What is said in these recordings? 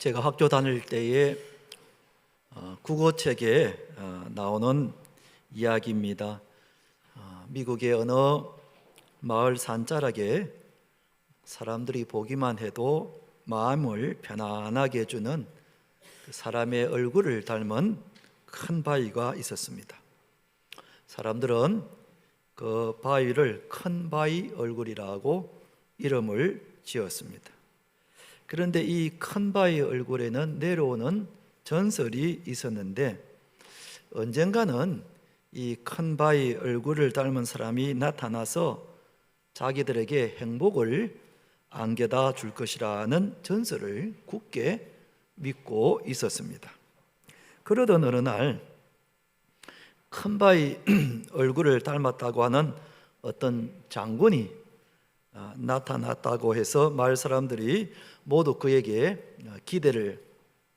제가 학교 다닐 때에 국어책에 나오는 이야기입니다. 미국의 어느 마을 산자락에 사람들이 보기만 해도 마음을 편안하게 해주는 그 사람의 얼굴을 닮은 큰 바위가 있었습니다. 사람들은 그 바위를 큰 바위 얼굴이라고 이름을 지었습니다. 그런데 이 큰 바위 얼굴에는 내려오는 전설이 있었는데, 언젠가는 이 큰 바위 얼굴을 닮은 사람이 나타나서 자기들에게 행복을 안겨다 줄 것이라는 전설을 굳게 믿고 있었습니다. 그러던 어느 날 큰 바위 얼굴을 닮았다고 하는 어떤 장군이 나타났다고 해서 마을 사람들이 모두 그에게 기대를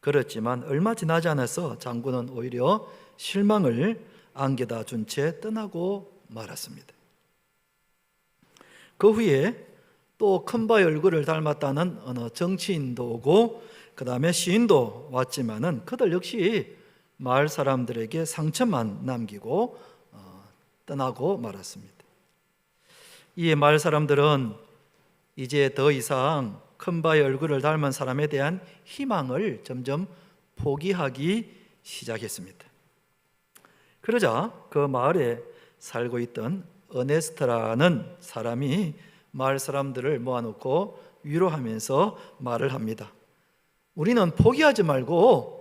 걸었지만 얼마 지나지 않아서 장군은 오히려 실망을 안겨다 준 채 떠나고 말았습니다. 그 후에 또 큰 바위 얼굴을 닮았다는 어느 정치인도 오고 그 다음에 시인도 왔지만은 그들 역시 마을 사람들에게 상처만 남기고 떠나고 말았습니다. 이에 마을 사람들은 이제 더 이상 큰 바위 얼굴을 닮은 사람에 대한 희망을 점점 포기하기 시작했습니다. 그러자 그 마을에 살고 있던 어네스트라는 사람이 마을 사람들을 모아놓고 위로하면서 말을 합니다. 우리는 포기하지 말고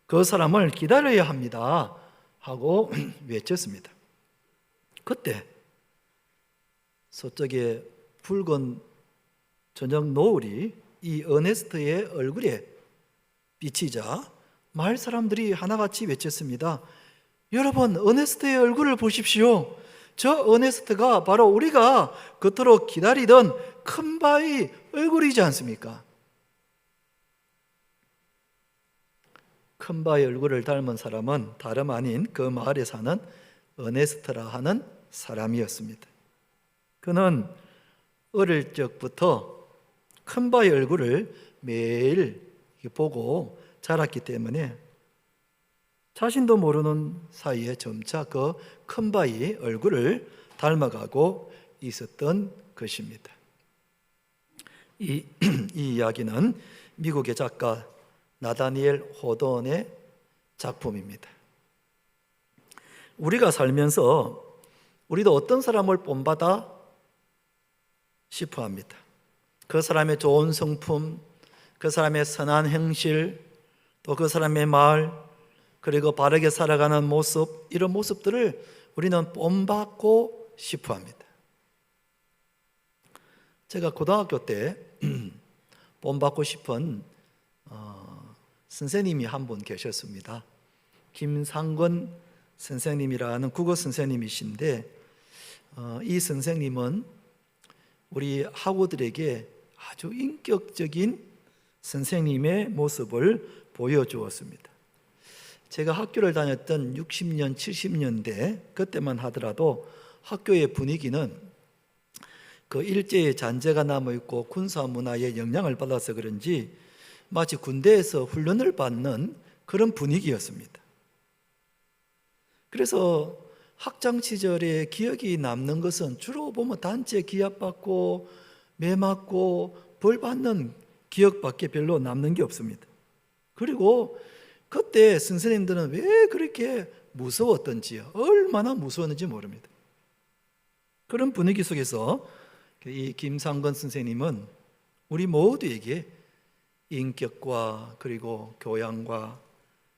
그 사람을 기다려야 합니다 하고 외쳤습니다. 그때 서쪽에 붉은 저녁 노을이 이 어네스트의 얼굴에 비치자 마을 사람들이 하나같이 외쳤습니다. 여러분, 어네스트의 얼굴을 보십시오. 저 어네스트가 바로 우리가 그토록 기다리던 큰 바위 얼굴이지 않습니까? 큰 바위 얼굴을 닮은 사람은 다름 아닌 그 마을에 사는 어네스트라 하는 사람이었습니다. 그는 어릴 적부터 큰 바위 얼굴을 매일 보고 자랐기 때문에 자신도 모르는 사이에 점차 그 큰 바위 얼굴을 닮아가고 있었던 것입니다. 이 이야기는 미국의 작가 나다니엘 호돈의 작품입니다. 우리가 살면서 우리도 어떤 사람을 본받아 싶어 합니다. 그 사람의 좋은 성품, 그 사람의 선한 행실, 또 그 사람의 말, 그리고 바르게 살아가는 모습, 이런 모습들을 우리는 본받고 싶어 합니다. 제가 고등학교 때 본받고 싶은 선생님이 한 분 계셨습니다. 김상건 선생님이라는 국어 선생님이신데, 이 선생님은 우리 학우들에게 아주 인격적인 선생님의 모습을 보여주었습니다. 제가 학교를 다녔던 60년, 70년대 그때만 하더라도 학교의 분위기는 그 일제의 잔재가 남아있고 군사 문화의 영향을 받아서 그런지 마치 군대에서 훈련을 받는 그런 분위기였습니다. 그래서 학창 시절에 기억이 남는 것은 주로 보면 단체 기합받고 매 맞고 벌 받는 기억밖에 별로 남는 게 없습니다. 그리고 그때 선생님들은 왜 그렇게 무서웠던지요, 얼마나 무서웠는지 모릅니다. 그런 분위기 속에서 이 김상건 선생님은 우리 모두에게 인격과 그리고 교양과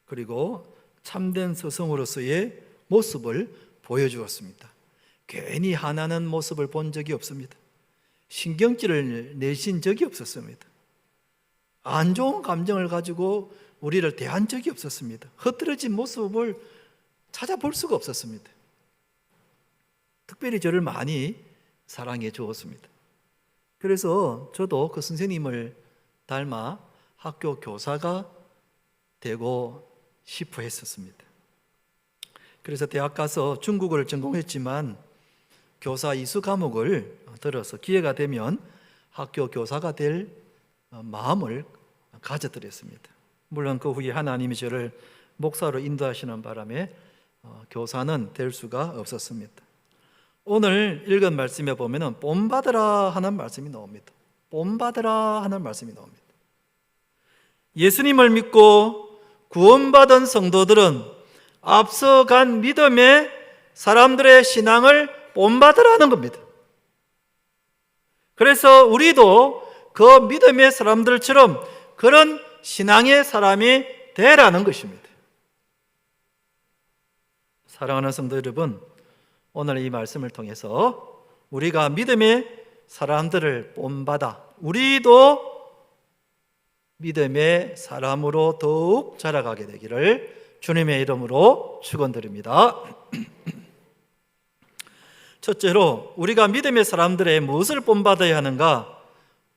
그리고 참된 스승으로서의 모습을 보여주었습니다. 괜히 화나는 모습을 본 적이 없습니다. 신경질을 내신 적이 없었습니다. 안 좋은 감정을 가지고 우리를 대한 적이 없었습니다. 흐트러진 모습을 찾아볼 수가 없었습니다. 특별히 저를 많이 사랑해 주었습니다. 그래서 저도 그 선생님을 닮아 학교 교사가 되고 싶어 했었습니다. 그래서 대학 가서 중국어를 전공했지만 교사 이수 과목을 들어서 기회가 되면 학교 교사가 될 마음을 가져드렸습니다. 물론 그 후에 하나님이 저를 목사로 인도하시는 바람에 교사는 될 수가 없었습니다. 오늘 읽은 말씀에 보면은 본받으라 하는 말씀이 나옵니다. 본받으라 하는 말씀이 나옵니다. 예수님을 믿고 구원받은 성도들은 앞서간 믿음의 사람들의 신앙을 본받으라는 겁니다. 그래서 우리도 그 믿음의 사람들처럼 그런 신앙의 사람이 되라는 것입니다. 사랑하는 성도 여러분, 오늘 이 말씀을 통해서 우리가 믿음의 사람들을 본받아 우리도 믿음의 사람으로 더욱 자라가게 되기를 주님의 이름으로 축원드립니다. 첫째로 우리가 믿음의 사람들의 무엇을 본받아야 하는가?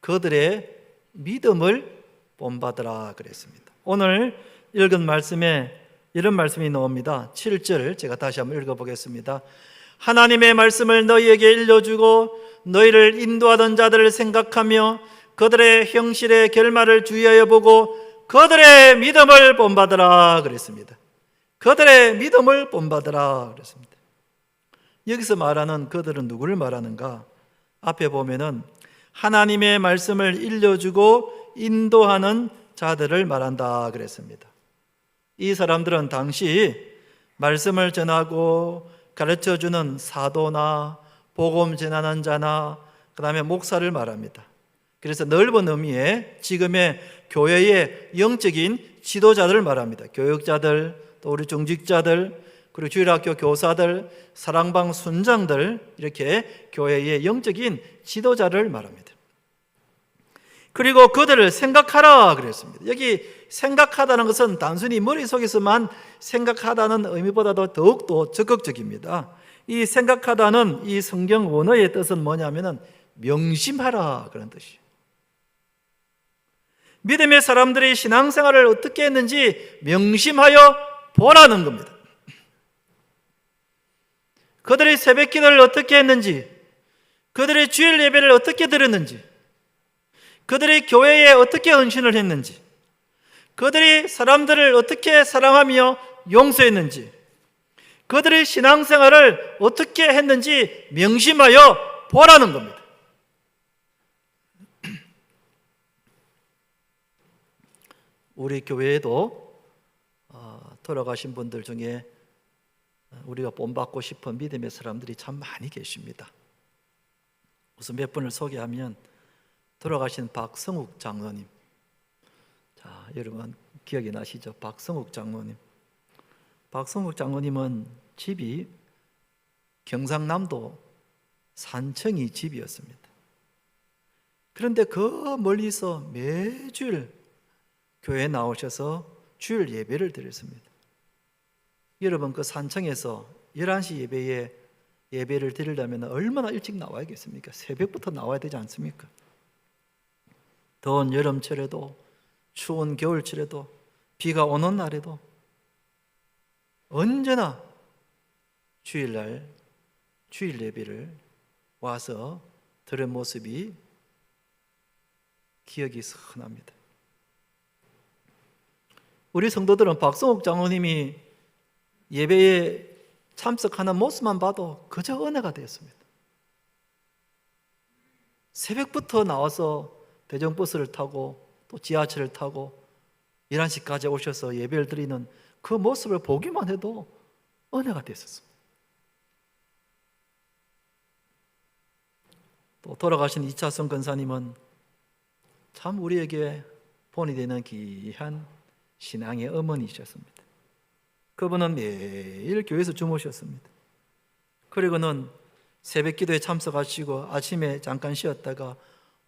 그들의 믿음을 본받으라 그랬습니다. 오늘 읽은 말씀에 이런 말씀이 나옵니다. 7절 제가 다시 한번 읽어보겠습니다. 하나님의 말씀을 너희에게 일러주고 너희를 인도하던 자들을 생각하며 그들의 형실의 결말을 주의하여 보고 그들의 믿음을 본받으라 그랬습니다. 그들의 믿음을 본받으라 그랬습니다. 여기서 말하는 그들은 누구를 말하는가? 앞에 보면은 하나님의 말씀을 일러주고 인도하는 자들을 말한다 그랬습니다. 이 사람들은 당시 말씀을 전하고 가르쳐주는 사도나 복음 전하는 자나 그 다음에 목사를 말합니다. 그래서 넓은 의미의 지금의 교회의 영적인 지도자들을 말합니다. 교육자들, 또 우리 중직자들, 그리고 주일학교 교사들, 사랑방 순장들, 이렇게 교회의 영적인 지도자를 말합니다. 그리고 그들을 생각하라 그랬습니다. 여기 생각하다는 것은 단순히 머릿속에서만 생각하다는 의미보다도 더욱더 적극적입니다. 이 생각하다는 이 성경 원어의 뜻은 뭐냐면은 명심하라 그런 뜻이에요. 믿음의 사람들이 신앙생활을 어떻게 했는지 명심하여 보라는 겁니다. 그들이 새벽 기도를 어떻게 했는지, 그들이 주일 예배를 어떻게 드렸는지, 그들이 교회에 어떻게 헌신을 했는지, 그들이 사람들을 어떻게 사랑하며 용서했는지, 그들의 신앙생활을 어떻게 했는지 명심하여 보라는 겁니다. 우리 교회에도 돌아가신 분들 중에 우리가 본받고 싶은 믿음의 사람들이 참 많이 계십니다. 우선 몇 분을 소개하면 돌아가신 박성욱 장로님, 자 여러분 기억이 나시죠? 박성욱 장로님. 박성욱 장로님은 집이 경상남도 산청이 집이었습니다. 그런데 그 멀리서 매주일 교회에 나오셔서 주일 예배를 드렸습니다. 여러분 그 산청에서 11시 예배에 예배를 드리려면 얼마나 일찍 나와야겠습니까? 새벽부터 나와야 되지 않습니까? 더운 여름철에도 추운 겨울철에도 비가 오는 날에도 언제나 주일날 주일 예배를 와서 들은 모습이 기억이 선합니다. 우리 성도들은 박성욱 장로님이 예배에 참석하는 모습만 봐도 그저 은혜가 되었습니다. 새벽부터 나와서 대전버스를 타고 또 지하철을 타고 11시까지 오셔서 예배를 드리는 그 모습을 보기만 해도 은혜가 되었습니다. 또 돌아가신 이차성 권사님은 참 우리에게 본이 되는 귀한 신앙의 어머니셨습니다. 그분은 매일 교회에서 주무셨습니다. 그리고는 새벽 기도에 참석하시고 아침에 잠깐 쉬었다가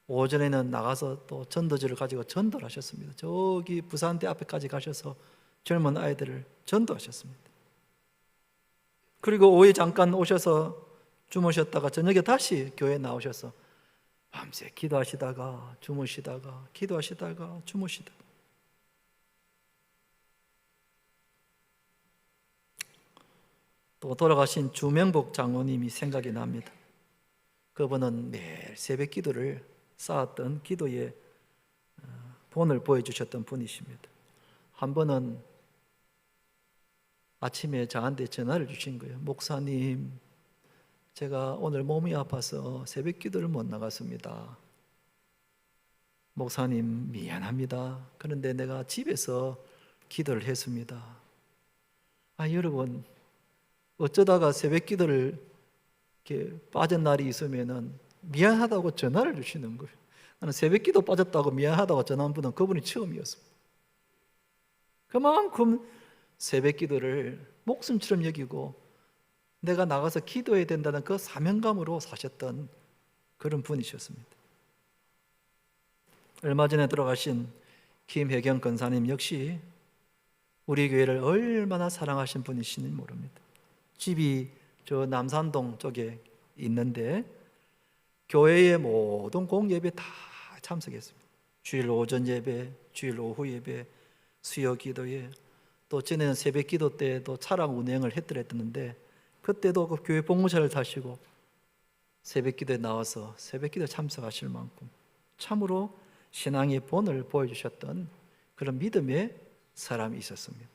오전에는 나가서 또 전도지를 가지고 전도를 하셨습니다. 저기 부산대 앞에까지 가셔서 젊은 아이들을 전도하셨습니다. 그리고 오후에 잠깐 오셔서 주무셨다가 저녁에 다시 교회에 나오셔서 밤새 기도하시다가 주무시다가 기도하시다가 주무시다가 또 돌아가신 주명복 장로님이 생각이 납니다. 그분은 매일 새벽 기도를 쌓았던 기도의 본을 보여주셨던 분이십니다. 한 번은 아침에 저한테 전화를 주신 거예요. 목사님, 제가 오늘 몸이 아파서 새벽 기도를 못 나갔습니다. 목사님, 미안합니다. 그런데 내가 집에서 기도를 했습니다. 여러분, 어쩌다가 새벽 기도를 이렇게 빠진 날이 있으면은 미안하다고 전화를 주시는 거예요. 나는 새벽 기도 빠졌다고 미안하다고 전화한 분은 그분이 처음이었습니다. 그만큼 새벽 기도를 목숨처럼 여기고 내가 나가서 기도해야 된다는 그 사명감으로 사셨던 그런 분이셨습니다. 얼마 전에 돌아가신 김혜경 권사님 역시 우리 교회를 얼마나 사랑하신 분이신지 모릅니다. 집이 저 남산동 쪽에 있는데 교회의 모든 공예배 다 참석했습니다. 주일 오전 예배, 주일 오후 예배, 수요 기도회, 또 전에는 새벽 기도 때도 차량 운행을 했더랬는데 그때도 그 교회 봉사를 타시고 새벽 기도에 나와서 새벽 기도에 참석하실 만큼 참으로 신앙의 본을 보여주셨던 그런 믿음의 사람이 있었습니다.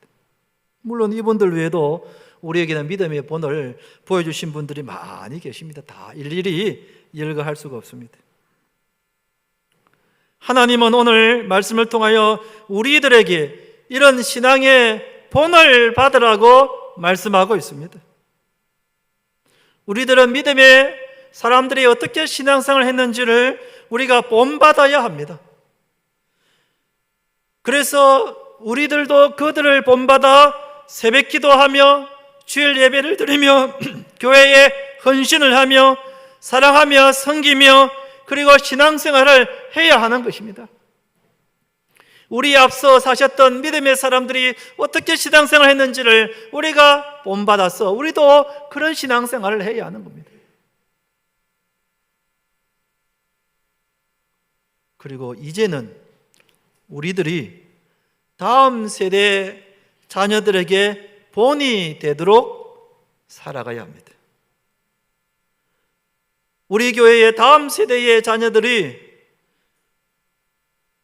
물론 이분들 외에도 우리에게는 믿음의 본을 보여주신 분들이 많이 계십니다. 다 일일이 열거할 수가 없습니다. 하나님은 오늘 말씀을 통하여 우리들에게 이런 신앙의 본을 받으라고 말씀하고 있습니다. 우리들은 믿음의 사람들이 어떻게 신앙생활을 했는지를 우리가 본받아야 합니다. 그래서 우리들도 그들을 본받아 새벽 기도하며 주일 예배를 드리며 교회에 헌신을 하며 사랑하며 섬기며 그리고 신앙생활을 해야 하는 것입니다. 우리 앞서 사셨던 믿음의 사람들이 어떻게 신앙생활을 했는지를 우리가 본받아서 우리도 그런 신앙생활을 해야 하는 겁니다. 그리고 이제는 우리들이 다음 세대 자녀들에게 본이 되도록 살아가야 합니다. 우리 교회의 다음 세대의 자녀들이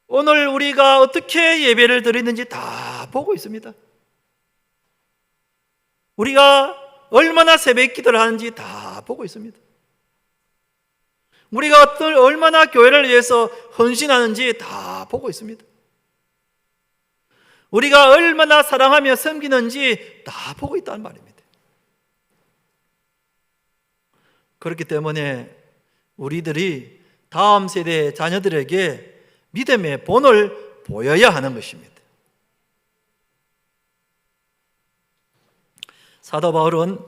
오늘 우리가 어떻게 예배를 드리는지 다 보고 있습니다. 우리가 얼마나 새벽 기도를 하는지 다 보고 있습니다. 우리가 얼마나 교회를 위해서 헌신하는지 다 보고 있습니다. 우리가 얼마나 사랑하며 섬기는지 다 보고 있다는 말입니다. 그렇기 때문에 우리들이 다음 세대 자녀들에게 믿음의 본을 보여야 하는 것입니다. 사도 바울은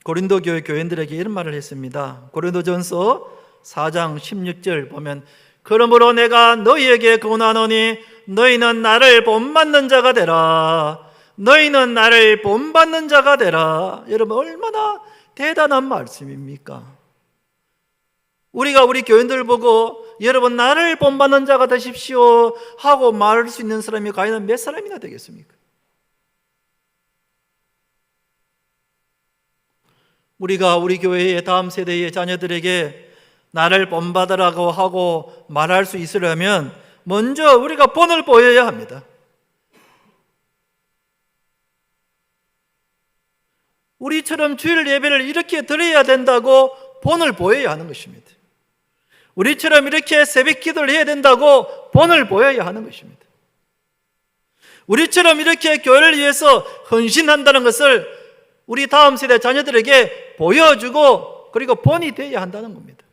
고린도 교회 교인들에게 이런 말을 했습니다. 고린도전서 4장 16절 보면 그러므로 내가 너희에게 권하노니 너희는 나를 본받는 자가 되라. 너희는 나를 본받는 자가 되라. 여러분 얼마나 대단한 말씀입니까? 우리가 우리 교인들 보고 여러분 나를 본받는 자가 되십시오 하고 말할 수 있는 사람이 과연 몇 사람이나 되겠습니까? 우리가 우리 교회의 다음 세대의 자녀들에게 나를 본받으라고 하고 말할 수 있으려면 먼저 우리가 본을 보여야 합니다. 우리처럼 주일 예배를 이렇게 드려야 된다고 본을 보여야 하는 것입니다. 우리처럼 이렇게 새벽 기도를 해야 된다고 본을 보여야 하는 것입니다. 우리처럼 이렇게 교회를 위해서 헌신한다는 것을 우리 다음 세대 자녀들에게 보여주고 그리고 본이 되어야 한다는 겁니다.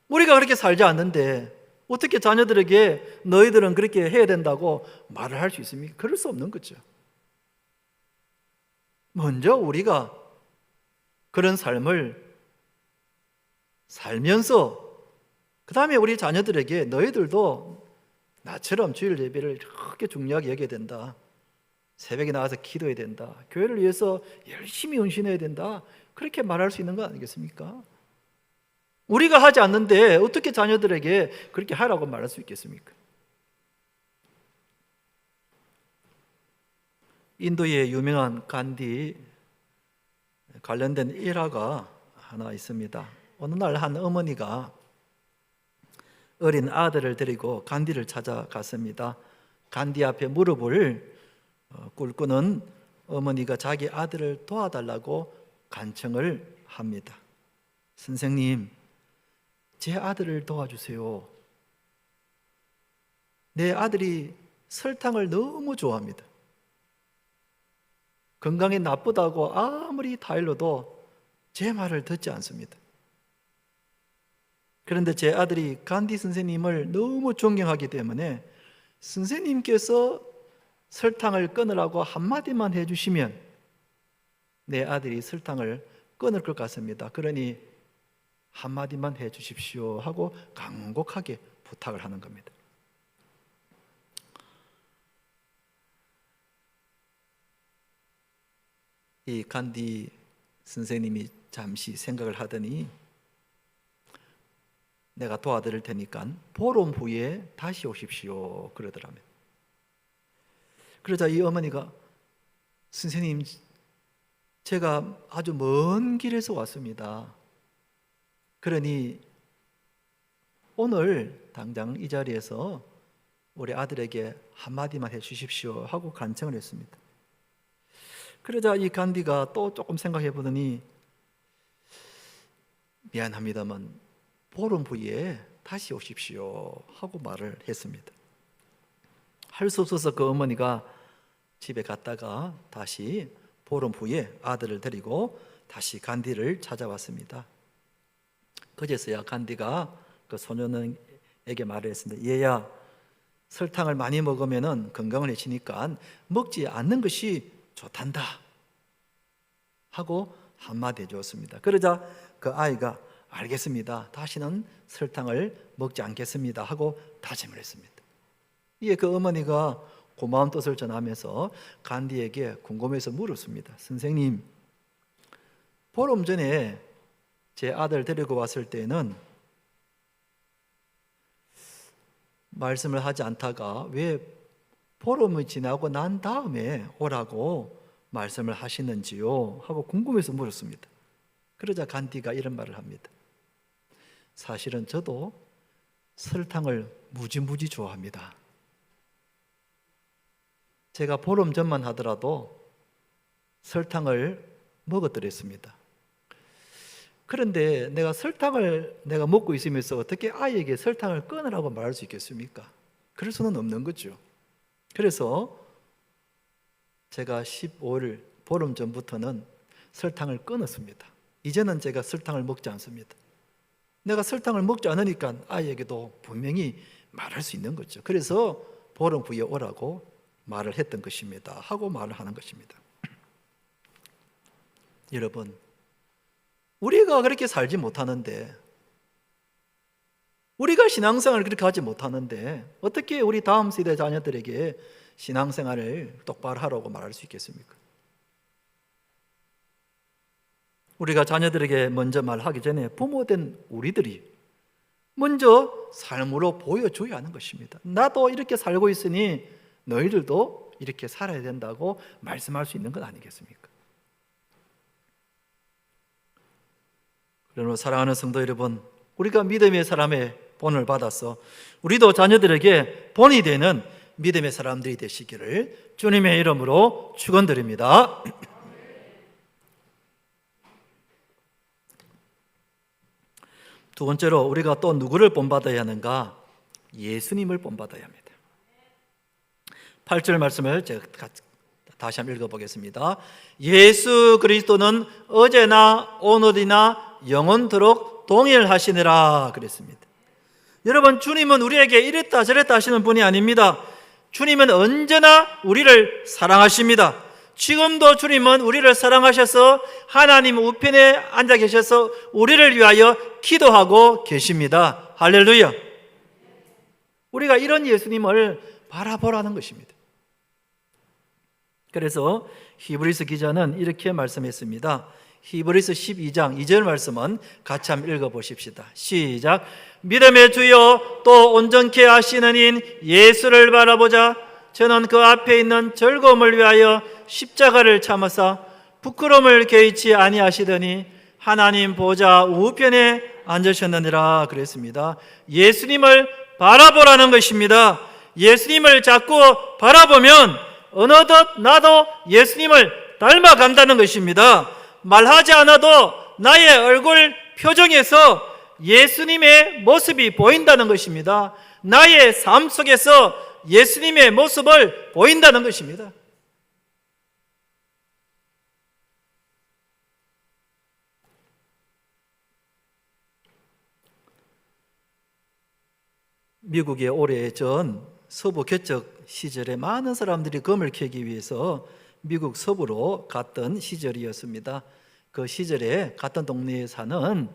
우리가 그렇게 살지 않는데 어떻게 자녀들에게 너희들은 그렇게 해야 된다고 말을 할 수 있습니까? 그럴 수 없는 거죠. 먼저 우리가 그런 삶을 살면서 그 다음에 우리 자녀들에게 너희들도 나처럼 주일 예배를 그렇게 중요하게 여겨야 된다. 새벽에 나와서 기도해야 된다. 교회를 위해서 열심히 헌신해야 된다. 그렇게 말할 수 있는 거 아니겠습니까? 우리가 하지 않는데 어떻게 자녀들에게 그렇게 하라고 말할 수 있겠습니까? 인도의 유명한 간디 관련된 일화가 하나 있습니다. 어느 날 한 어머니가 어린 아들을 데리고 간디를 찾아갔습니다. 간디 앞에 무릎을 꿇고는 어머니가 자기 아들을 도와달라고 간청을 합니다. 선생님, 제 아들을 도와주세요. 내 아들이 설탕을 너무 좋아합니다. 건강에 나쁘다고 아무리 다일러도 제 말을 듣지 않습니다. 그런데 제 아들이 간디 선생님을 너무 존경하기 때문에 선생님께서 설탕을 끊으라고 한마디만 해주시면 내 아들이 설탕을 끊을 것 같습니다. 그러니 한마디만 해주십시오 하고 간곡하게 부탁을 하는 겁니다. 이 간디 선생님이 잠시 생각을 하더니 내가 도와드릴 테니까 보름 후에 다시 오십시오 그러더라면. 그러자 이 어머니가 선생님, 제가 아주 먼 길에서 왔습니다. 그러니 오늘 당장 이 자리에서 우리 아들에게 한마디만 해주십시오 하고 간청을 했습니다. 그러자 이 간디가 또 조금 생각해 보더니 미안합니다만 보름 후에 다시 오십시오 하고 말을 했습니다. 할 수 없어서 그 어머니가 집에 갔다가 다시 보름 후에 아들을 데리고 다시 간디를 찾아왔습니다. 그제서야 간디가 그 소년에게 말을 했습니다. 얘야, 설탕을 많이 먹으면 건강을 해치니까 먹지 않는 것이 좋단다 하고 한마디 해주었습니다. 그러자 그 아이가 알겠습니다, 다시는 설탕을 먹지 않겠습니다 하고 다짐을 했습니다. 이에 그 어머니가 고마운 뜻을 전하면서 간디에게 궁금해서 물었습니다. 선생님, 보름 전에 제 아들 데리고 왔을 때는 말씀을 하지 않다가 왜 보름이 지나고 난 다음에 오라고 말씀을 하시는지요? 하고 궁금해서 물었습니다. 그러자 간디가 이런 말을 합니다. 사실은 저도 설탕을 무지무지 좋아합니다. 제가 보름 전만 하더라도 설탕을 먹어드렸습니다. 그런데 내가 설탕을 내가 먹고 있으면서 어떻게 아이에게 설탕을 끊으라고 말할 수 있겠습니까? 그럴 수는 없는 거죠. 그래서 제가 15일 보름 전부터는 설탕을 끊었습니다. 이제는 제가 설탕을 먹지 않습니다. 내가 설탕을 먹지 않으니까 아이에게도 분명히 말할 수 있는 거죠. 그래서 보름 후에 오라고 말을 했던 것입니다 하고 말을 하는 것입니다. 여러분, 우리가 그렇게 살지 못하는데, 우리가 신앙생활을 그렇게 하지 못하는데 어떻게 우리 다음 세대 자녀들에게 신앙생활을 똑바로 하라고 말할 수 있겠습니까? 우리가 자녀들에게 먼저 말하기 전에 부모된 우리들이 먼저 삶으로 보여줘야 하는 것입니다. 나도 이렇게 살고 있으니 너희들도 이렇게 살아야 된다고 말씀할 수 있는 것 아니겠습니까? 그러므로 사랑하는 성도 여러분, 우리가 믿음의 사람의 본을 받아서 우리도 자녀들에게 본이 되는 믿음의 사람들이 되시기를 주님의 이름으로 축원드립니다. 두 번째로 우리가 또 누구를 본받아야 하는가? 예수님을 본받아야 합니다. 8절 말씀을 제가 다시 한번 읽어보겠습니다. 예수 그리스도는 어제나 오늘이나 영원토록 동일하시니라 그랬습니다. 여러분, 주님은 우리에게 이랬다 저랬다 하시는 분이 아닙니다. 주님은 언제나 우리를 사랑하십니다. 지금도 주님은 우리를 사랑하셔서 하나님 우편에 앉아 계셔서 우리를 위하여 기도하고 계십니다. 할렐루야. 우리가 이런 예수님을 바라보라는 것입니다. 그래서 히브리서 기자는 이렇게 말씀했습니다. 히브리서 12장 2절 말씀은 같이 한번 읽어보십시다. 시작. 믿음의 주여 또 온전케 하시는 인 예수를 바라보자. 저는 그 앞에 있는 즐거움을 위하여 십자가를 참으사 부끄러움을 개의치 아니하시더니 하나님 보좌 우편에 앉으셨느니라 그랬습니다. 예수님을 바라보라는 것입니다. 예수님을 자꾸 바라보면 어느덧 나도 예수님을 닮아간다는 것입니다. 말하지 않아도 나의 얼굴 표정에서 예수님의 모습이 보인다는 것입니다. 나의 삶 속에서 예수님의 모습을 보인다는 것입니다. 미국의 오래전 서부 개척 시절에 많은 사람들이 금을 캐기 위해서 미국 서부로 갔던 시절이었습니다. 그 시절에 같은 동네에 사는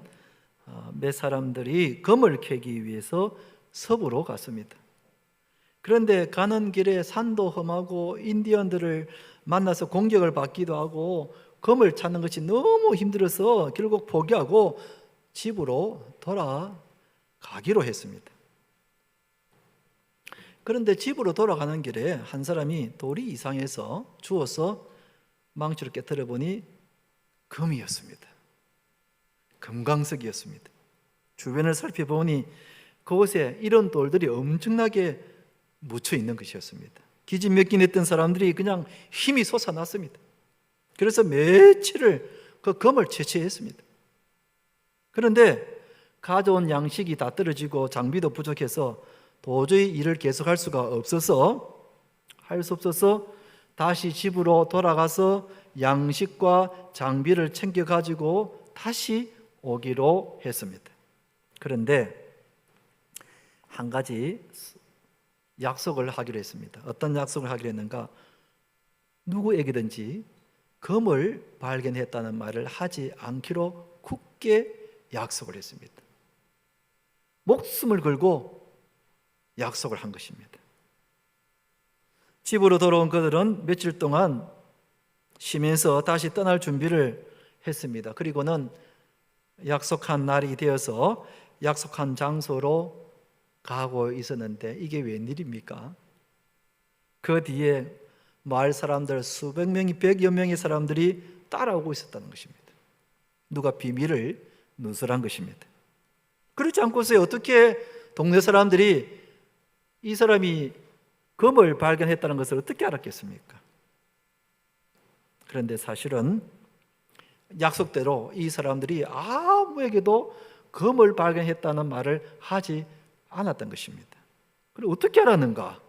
몇 사람들이 금을 캐기 위해서 서부로 갔습니다. 그런데 가는 길에 산도 험하고 인디언들을 만나서 공격을 받기도 하고 금을 찾는 것이 너무 힘들어서 결국 포기하고 집으로 돌아가기로 했습니다. 그런데 집으로 돌아가는 길에 한 사람이 돌이 이상해서 주워서 망치로 깨뜨려 보니 금이었습니다. 금광석이었습니다. 주변을 살펴보니 그곳에 이런 돌들이 엄청나게 묻혀 있는 것이었습니다. 기진맥진했던 사람들이 그냥 힘이 솟아났습니다. 그래서 며칠을 그 금을 채취했습니다. 그런데 가져온 양식이 다 떨어지고 장비도 부족해서 도저히 일을 계속할 수가 없어서 다시 집으로 돌아가서 양식과 장비를 챙겨 가지고 다시 오기로 했습니다. 그런데 한 가지 약속을 하기로 했습니다. 어떤 약속을 하기로 했는가? 누구에게든지 금을 발견했다는 말을 하지 않기로 굳게 약속을 했습니다. 목숨을 걸고 약속을 한 것입니다. 집으로 돌아온 그들은 며칠 동안 쉬면서 다시 떠날 준비를 했습니다. 그리고는 약속한 날이 되어서 약속한 장소로 가고 있었는데 이게 웬일입니까? 그 뒤에 마을 사람들 수백 명이 100여 명의 사람들이 따라오고 있었다는 것입니다. 누가 비밀을 누설한 것입니다. 그렇지 않고서 어떻게 동네 사람들이 이 사람이 금을 발견했다는 것을 어떻게 알았겠습니까? 그런데 사실은 약속대로 이 사람들이 아무에게도 금을 발견했다는 말을 하지 않았던 것입니다. 그리고 어떻게 알았는가?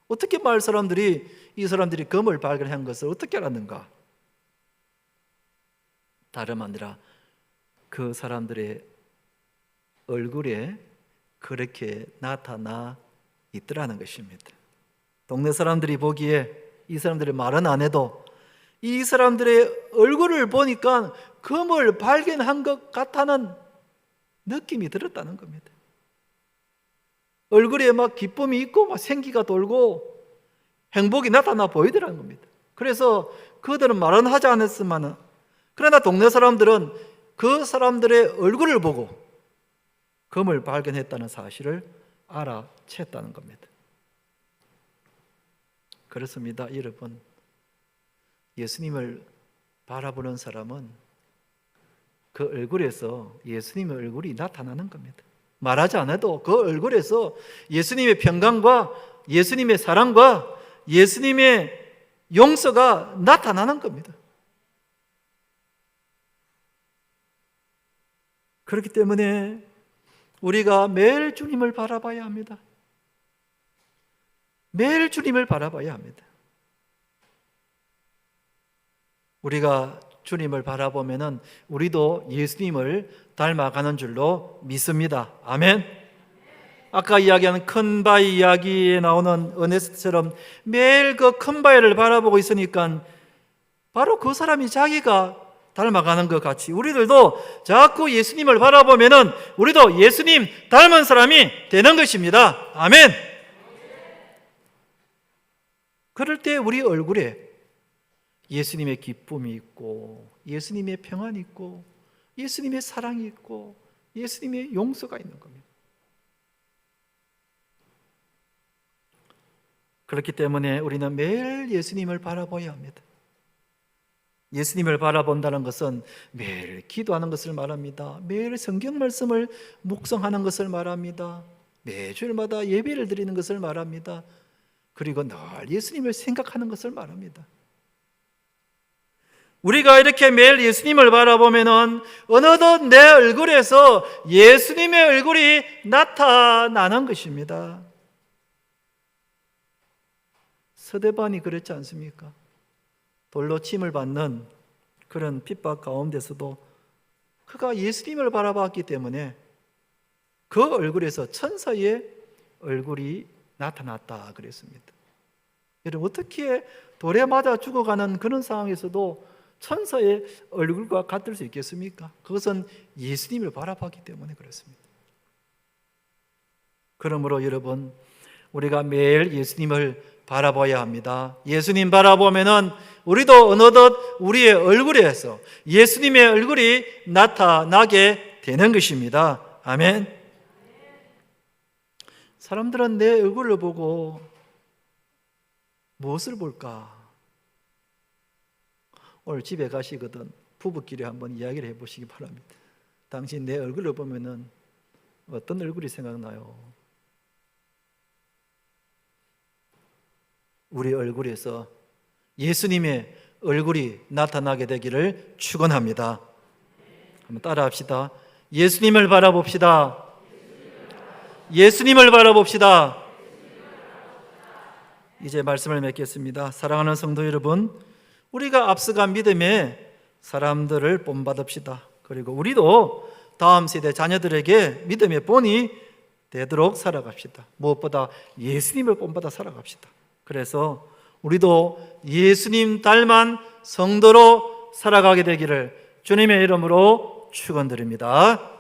어떻게 마을 사람들이 이 사람들이 금을 발견한 것을 어떻게 알았는가? 다름 아니라 그 사람들의 얼굴에 그렇게 나타나 있더라는 것입니다. 동네 사람들이 보기에 이 사람들의 말은 안 해도 이 사람들의 얼굴을 보니까 금을 발견한 것 같다는 느낌이 들었다는 겁니다. 얼굴에 막 기쁨이 있고 막 생기가 돌고 행복이 나타나 보이더라는 겁니다. 그래서 그들은 말은 하지 않았지만 그러나 동네 사람들은 그 사람들의 얼굴을 보고 금을 발견했다는 사실을 알아챘다는 겁니다. 그렇습니다, 여러분. 예수님을 바라보는 사람은 그 얼굴에서 예수님의 얼굴이 나타나는 겁니다. 말하지 않아도 그 얼굴에서 예수님의 평강과 예수님의 사랑과 예수님의 용서가 나타나는 겁니다. 그렇기 때문에 우리가 매일 주님을 바라봐야 합니다. 매일 주님을 바라봐야 합니다. 우리가 주님을 바라보면은 우리도 예수님을 닮아가는 줄로 믿습니다. 아멘. 아까 이야기한 큰 바위 이야기에 나오는 어네스트처럼 매일 그 큰 바위를 바라보고 있으니까 바로 그 사람이 자기가 닮아가는 것 같이 우리들도 자꾸 예수님을 바라보면은 우리도 예수님 닮은 사람이 되는 것입니다. 아멘. 그럴 때 우리 얼굴에 예수님의 기쁨이 있고 예수님의 평안이 있고 예수님의 사랑이 있고 예수님의 용서가 있는 겁니다. 그렇기 때문에 우리는 매일 예수님을 바라봐야 합니다. 예수님을 바라본다는 것은 매일 기도하는 것을 말합니다. 매일 성경 말씀을 묵상하는 것을 말합니다. 매주일마다 예배를 드리는 것을 말합니다. 그리고 늘 예수님을 생각하는 것을 말합니다. 우리가 이렇게 매일 예수님을 바라보면은 어느덧 내 얼굴에서 예수님의 얼굴이 나타나는 것입니다. 서대반이 그랬지 않습니까? 돌로 침을 받는 그런 핍박 가운데서도 그가 예수님을 바라봤기 때문에 그 얼굴에서 천사의 얼굴이 나타났다 그랬습니다. 여러분, 어떻게 돌에 맞아 죽어가는 그런 상황에서도 천사의 얼굴과 같을 수 있겠습니까? 그것은 예수님을 바라봤기 때문에 그렇습니다. 그러므로 여러분, 우리가 매일 예수님을 바라봐야 합니다. 예수님 바라보면은 우리도 어느덧 우리의 얼굴에서 예수님의 얼굴이 나타나게 되는 것입니다. 아멘. 사람들은 내 얼굴을 보고 무엇을 볼까? 오늘 집에 가시거든 부부끼리 한번 이야기를 해보시기 바랍니다. 당신 내 얼굴을 보면은 어떤 얼굴이 생각나요? 우리 얼굴에서 예수님의 얼굴이 나타나게 되기를 축원합니다. 한번 따라합시다. 예수님을 바라봅시다. 예수님을 바라봅시다. 이제 말씀을 맺겠습니다. 사랑하는 성도 여러분, 우리가 앞서간 믿음의 사람들을 본받읍시다. 그리고 우리도 다음 세대 자녀들에게 믿음의 본이 되도록 살아갑시다. 무엇보다 예수님을 본받아 살아갑시다. 그래서 우리도 예수님 닮은 성도로 살아가게 되기를 주님의 이름으로 축원드립니다.